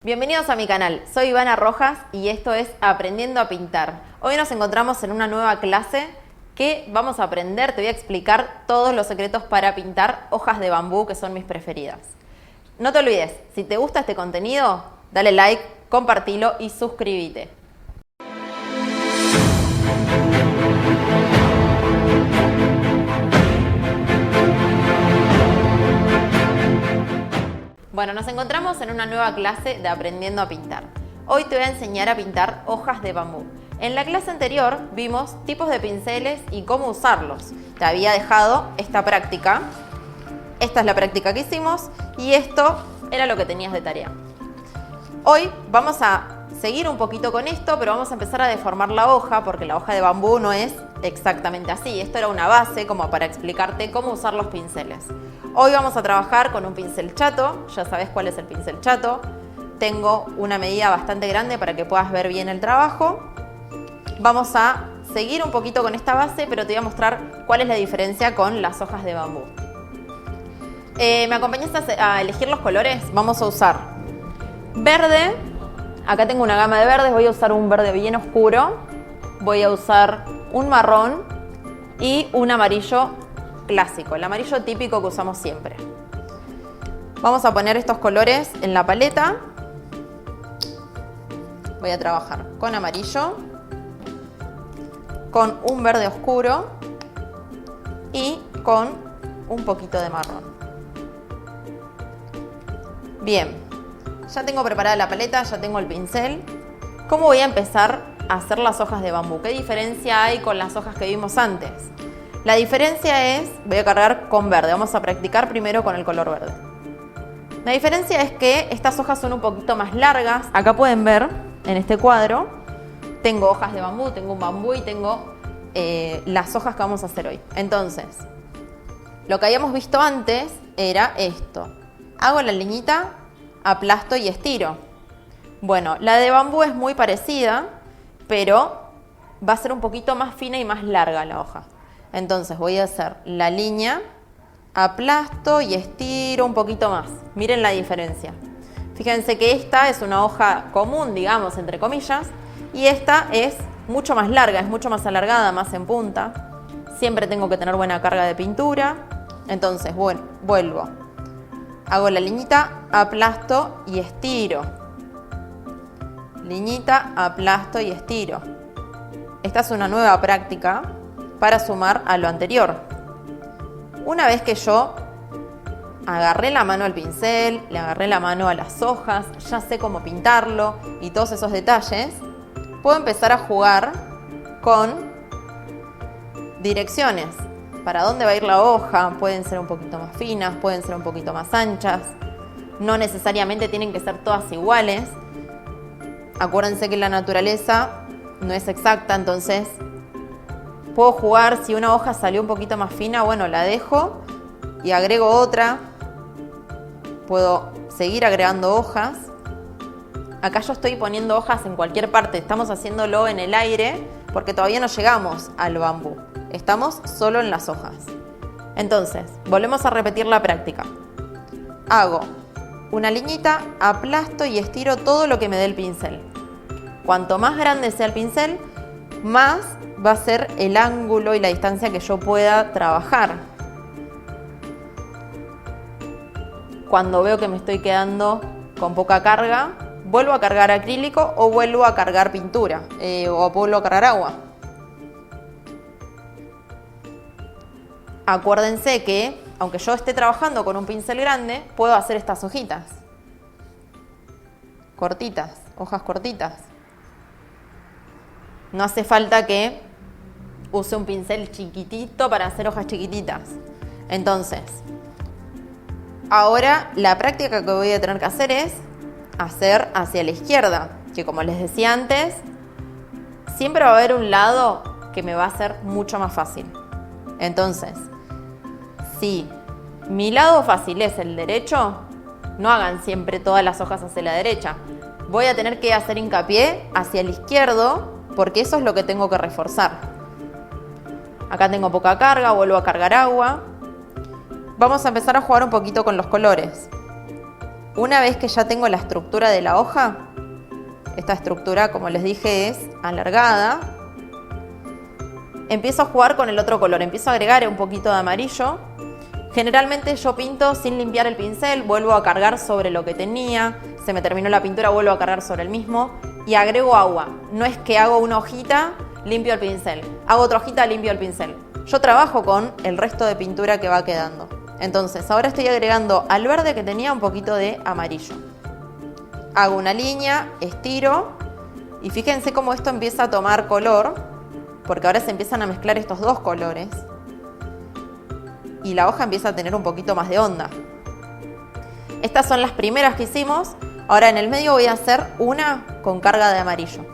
Bienvenidos a mi canal, soy Ivana Rojas y esto es Aprendiendo a Pintar. Hoy nos encontramos en una nueva clase que vamos a aprender, te voy a explicar todos los secretos para pintar hojas de bambú que son mis preferidas. No te olvides, si te gusta este contenido, dale like, compartilo y suscríbete. Bueno, nos encontramos en una nueva clase de Aprendiendo a Pintar. Hoy te voy a enseñar a pintar hojas de bambú. En la clase anterior vimos tipos de pinceles y cómo usarlos. Te había dejado esta práctica. Esta es la práctica que hicimos y esto era lo que tenías de tarea. Hoy vamos a seguir un poquito con esto, pero vamos a empezar a deformar la hoja porque la hoja de bambú no es exactamente así. Esto era una base como para explicarte cómo usar los pinceles. Hoy vamos a trabajar con un pincel chato, ya sabes cuál es el pincel chato. Tengo una medida bastante grande para que puedas ver bien el trabajo. Vamos a seguir un poquito con esta base, pero te voy a mostrar cuál es la diferencia con las hojas de bambú. ¿Me acompañas a elegir los colores? Vamos a usar verde. Acá tengo una gama de verdes, voy a usar un verde bien oscuro. Voy a usar un marrón y un amarillo clásico, el amarillo típico que usamos siempre. Vamos a poner estos colores en la paleta. Voy a trabajar con amarillo, con un verde oscuro y con un poquito de marrón. Bien, ya tengo preparada la paleta, ya tengo el pincel. ¿Cómo voy a empezar a hacer las hojas de bambú? ¿Qué diferencia hay con las hojas que vimos antes? La diferencia es, voy a cargar con verde, vamos a practicar primero con el color verde. La diferencia es que estas hojas son un poquito más largas. Acá pueden ver, en este cuadro, tengo hojas de bambú, tengo un bambú y tengo las hojas que vamos a hacer hoy. Entonces, lo que habíamos visto antes era esto. Hago la liñita, aplasto y estiro. Bueno, la de bambú es muy parecida, pero va a ser un poquito más fina y más larga la hoja. Entonces voy a hacer la línea, aplasto y estiro un poquito más. Miren la diferencia. Fíjense que esta es una hoja común, digamos, entre comillas, y esta es mucho más larga, es mucho más alargada, más en punta. Siempre tengo que tener buena carga de pintura. Entonces, bueno, vuelvo. Hago la liñita, aplasto y estiro. Liñita, aplasto y estiro. Esta es una nueva práctica para sumar a lo anterior. Una vez que yo agarré la mano al pincel, le agarré la mano a las hojas, ya sé cómo pintarlo y todos esos detalles, puedo empezar a jugar con direcciones. Para dónde va a ir la hoja, pueden ser un poquito más finas, pueden ser un poquito más anchas. No necesariamente tienen que ser todas iguales. Acuérdense que la naturaleza no es exacta, entonces puedo jugar. Si una hoja salió un poquito más fina, bueno, la dejo y agrego otra. Puedo seguir agregando hojas. Acá yo estoy poniendo hojas en cualquier parte. Estamos haciéndolo en el aire porque todavía no llegamos al bambú. Estamos solo en las hojas. Entonces, volvemos a repetir la práctica. Hago una liñita, aplasto y estiro todo lo que me dé el pincel. Cuanto más grande sea el pincel, más va a ser el ángulo y la distancia que yo pueda trabajar. Cuando veo que me estoy quedando con poca carga, vuelvo a cargar acrílico o vuelvo a cargar pintura o vuelvo a cargar agua. Acuérdense que, aunque yo esté trabajando con un pincel grande, puedo hacer estas hojitas. Cortitas, hojas cortitas. No hace falta que use un pincel chiquitito para hacer hojas chiquititas. Entonces, ahora la práctica que voy a tener que hacer es hacer hacia la izquierda, que como les decía antes, siempre va a haber un lado que me va a ser mucho más fácil. Entonces, si mi lado fácil es el derecho, no hagan siempre todas las hojas hacia la derecha. Voy a tener que hacer hincapié hacia el izquierdo porque eso es lo que tengo que reforzar. Acá tengo poca carga, vuelvo a cargar agua. Vamos a empezar a jugar un poquito con los colores. Una vez que ya tengo la estructura de la hoja, esta estructura, como les dije, es alargada, empiezo a jugar con el otro color, empiezo a agregar un poquito de amarillo. Generalmente yo pinto sin limpiar el pincel, vuelvo a cargar sobre lo que tenía, se me terminó la pintura, vuelvo a cargar sobre el mismo y agrego agua. No es que hago una hojita, limpio el pincel, hago otra hojita, limpio el pincel. Yo trabajo con el resto de pintura que va quedando. Entonces ahora estoy agregando al verde que tenía un poquito de amarillo. Hago una línea, estiro y fíjense cómo esto empieza a tomar color, porque ahora se empiezan a mezclar estos dos colores y la hoja empieza a tener un poquito más de onda. Estas son las primeras que hicimos. Ahora en el medio voy a hacer una con carga de amarillo.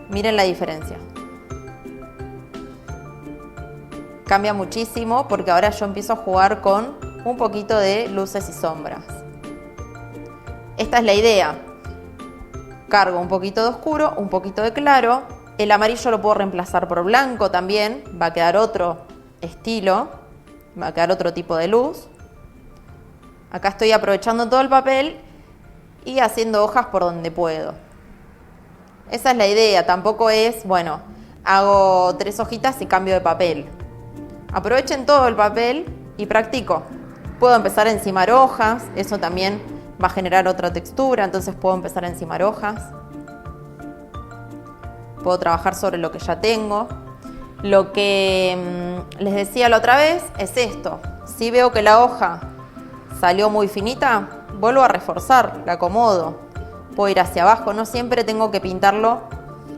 Miren la diferencia. Cambia muchísimo porque ahora yo empiezo a jugar con un poquito de luces y sombras. Esta es la idea. Cargo un poquito de oscuro, un poquito de claro. El amarillo lo puedo reemplazar por blanco también. Va a quedar otro estilo. Va a quedar otro tipo de luz. Acá estoy aprovechando todo el papel y haciendo hojas por donde puedo. Esa es la idea. Tampoco es, bueno, hago 3 hojitas y cambio de papel. Aprovechen todo el papel y practico. Puedo empezar a encimar hojas. Eso también va a generar otra textura. Entonces puedo empezar a encimar hojas. Puedo trabajar sobre lo que ya tengo. Lo que les decía la otra vez es esto. Si veo que la hoja salió muy finita, vuelvo a reforzar, la acomodo. Puedo ir hacia abajo, no siempre tengo que pintarlo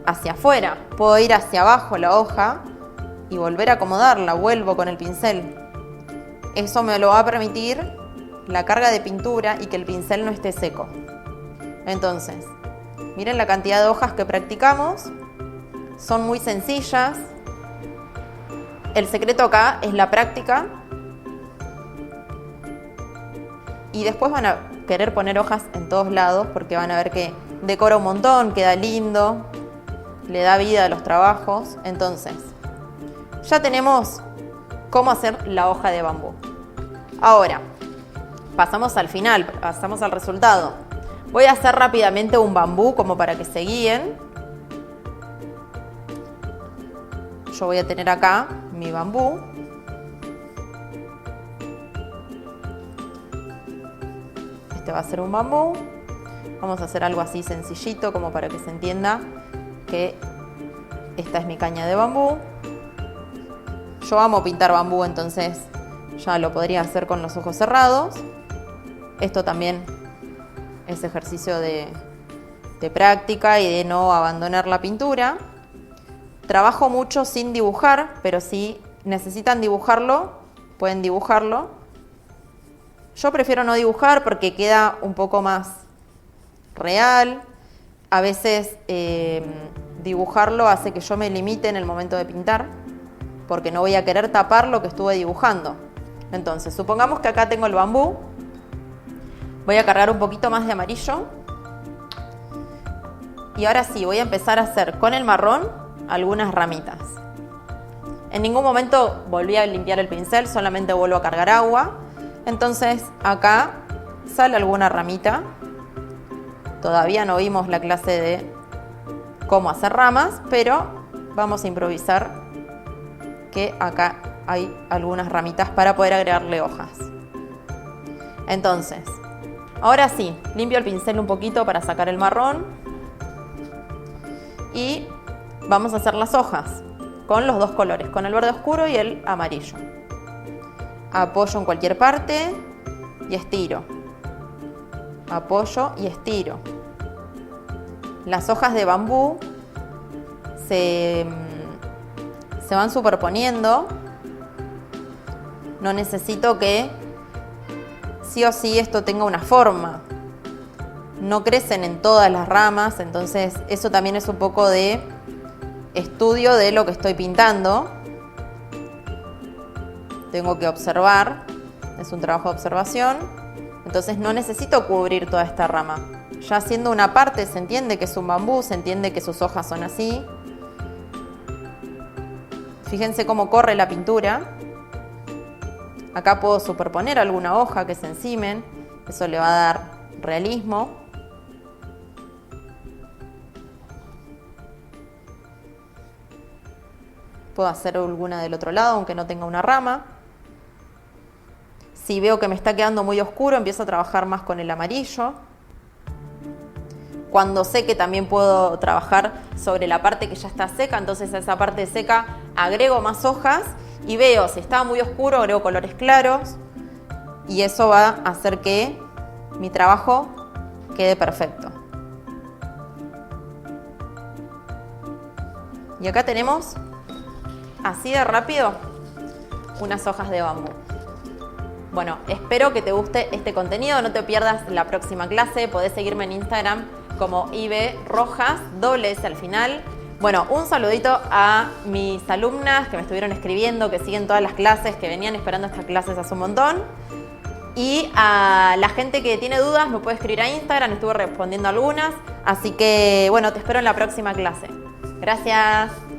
hacia afuera. Puedo ir hacia abajo la hoja y volver a acomodarla, vuelvo con el pincel. Eso me lo va a permitir la carga de pintura y que el pincel no esté seco. Entonces, miren la cantidad de hojas que practicamos. Son muy sencillas. El secreto acá es la práctica. Y después van a querer poner hojas en todos lados porque van a ver que decora un montón, queda lindo, le da vida a los trabajos. Entonces, ya tenemos cómo hacer la hoja de bambú. Ahora, pasamos al final, pasamos al resultado. Voy a hacer rápidamente un bambú como para que se guíen. Yo voy a tener acá mi bambú. Este va a ser un bambú. Vamos a hacer algo así sencillito como para que se entienda que esta es mi caña de bambú. Yo amo pintar bambú, entonces ya lo podría hacer con los ojos cerrados. Esto también es ejercicio de práctica y de no abandonar la pintura. Trabajo mucho sin dibujar, pero si necesitan dibujarlo, pueden dibujarlo. Yo prefiero no dibujar porque queda un poco más real. A veces dibujarlo hace que yo me limite en el momento de pintar, porque no voy a querer tapar lo que estuve dibujando. Entonces, supongamos que acá tengo el bambú. Voy a cargar un poquito más de amarillo. Y ahora sí, voy a empezar a hacer con el marrón algunas ramitas. En ningún momento volví a limpiar el pincel, solamente vuelvo a cargar agua. Entonces acá sale alguna ramita. Todavía no vimos la clase de cómo hacer ramas, pero vamos a improvisar que acá hay algunas ramitas para poder agregarle hojas. Entonces, ahora sí, limpio el pincel un poquito para sacar el marrón y vamos a hacer las hojas con los dos colores, con el verde oscuro y el amarillo. Apoyo en cualquier parte y estiro. Apoyo y estiro. Las hojas de bambú se van superponiendo. No necesito que sí o sí esto tenga una forma. No crecen en todas las ramas, entonces eso también es un poco de estudio de lo que estoy pintando. Tengo que observar, es un trabajo de observación. Entonces no necesito cubrir toda esta rama. Ya haciendo una parte se entiende que es un bambú, se entiende que sus hojas son así. Fíjense cómo corre la pintura. Acá puedo superponer alguna hoja que se encimen. Eso le va a dar realismo. Puedo hacer alguna del otro lado, aunque no tenga una rama. Si veo que me está quedando muy oscuro, empiezo a trabajar más con el amarillo. Cuando sé que también puedo trabajar sobre la parte que ya está seca, entonces a esa parte seca agrego más hojas y veo si está muy oscuro, agrego colores claros y eso va a hacer que mi trabajo quede perfecto. Y acá tenemos, así de rápido, unas hojas de bambú. Bueno, espero que te guste este contenido, no te pierdas la próxima clase, podés seguirme en Instagram como ibrojas, doble S al final. Bueno, un saludito a mis alumnas que me estuvieron escribiendo, que siguen todas las clases, que venían esperando estas clases hace un montón. Y a la gente que tiene dudas me puede escribir a Instagram, estuve respondiendo algunas. Así que, bueno, te espero en la próxima clase. Gracias.